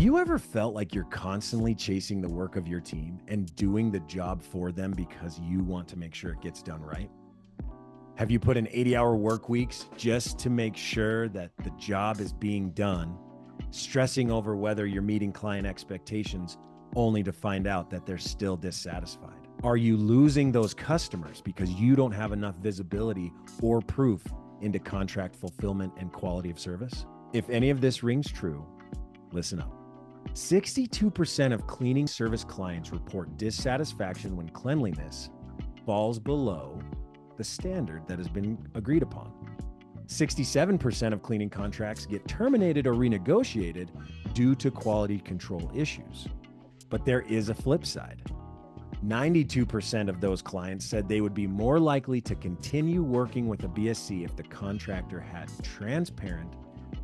you ever felt like you're constantly chasing the work of your team and doing the job for them because you want to make sure it gets done right? Have you put in 80-hour work weeks just to make sure that the job is being done, stressing over whether you're meeting client expectations only to find out that they're still dissatisfied? Are you losing those customers because you don't have enough visibility or proof into contract fulfillment and quality of service? If any of this rings true, listen up. 62% of cleaning service clients report dissatisfaction when cleanliness falls below the standard that has been agreed upon. 67% of cleaning contracts get terminated or renegotiated due to quality control issues. But there is a flip side. 92% of those clients said they would be more likely to continue working with a BSC if the contractor had transparent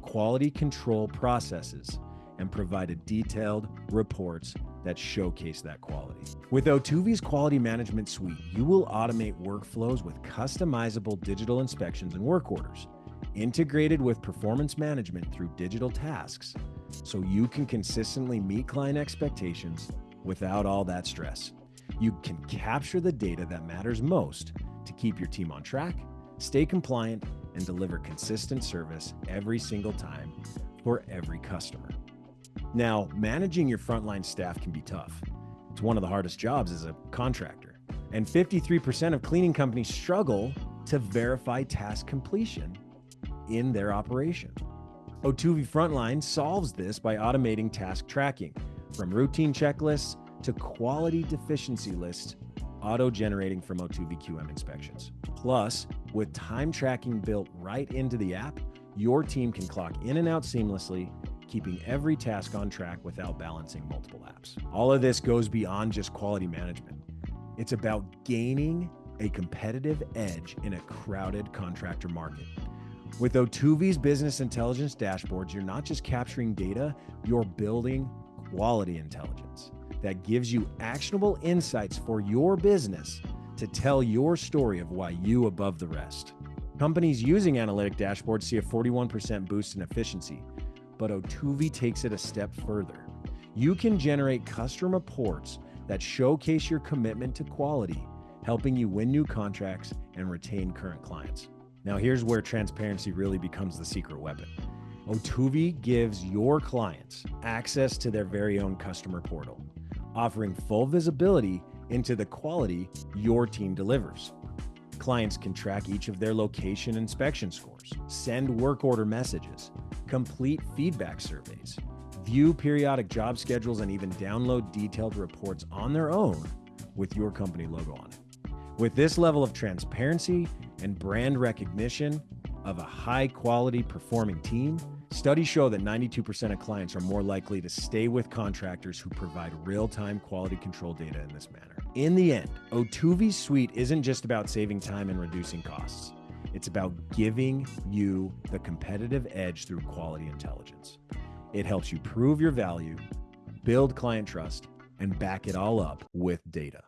quality control processes and provided detailed reports that showcase that quality. With Otuvy's quality management suite, you will automate workflows with customizable digital inspections and work orders, integrated with performance management through digital tasks, so you can consistently meet client expectations without all that stress. You can capture the data that matters most to keep your team on track, stay compliant, and deliver consistent service every single time for every customer. Now, managing your frontline staff can be tough. It's one of the hardest jobs as a contractor. And 53% of cleaning companies struggle to verify task completion in their operation. Otuvy Frontline solves this by automating task tracking, from routine checklists to quality deficiency lists, auto-generating from Otuvy QM inspections. Plus, with time tracking built right into the app, your team can clock in and out seamlessly, keeping every task on track without balancing multiple apps. All of this goes beyond just quality management. It's about gaining a competitive edge in a crowded contractor market. With Otuvy's business intelligence dashboards, you're not just capturing data, you're building quality intelligence that gives you actionable insights for your business to tell your story of why you above the rest. Companies using analytic dashboards see a 41% boost in efficiency, but Otuvy takes it a step further. You can generate custom reports that showcase your commitment to quality, helping you win new contracts and retain current clients. Now, here's where transparency really becomes the secret weapon. Otuvy gives your clients access to their very own customer portal, offering full visibility into the quality your team delivers. Clients can track each of their location inspection scores, send work order messages, complete feedback surveys, view periodic job schedules, and even download detailed reports on their own with your company logo on it. With this level of transparency and brand recognition of a high-quality performing team, studies show that 92% of clients are more likely to stay with contractors who provide real-time quality control data in this manner. In the end, Otuvy's suite isn't just about saving time and reducing costs. It's about giving you the competitive edge through quality intelligence. It helps you prove your value, build client trust, and back it all up with data.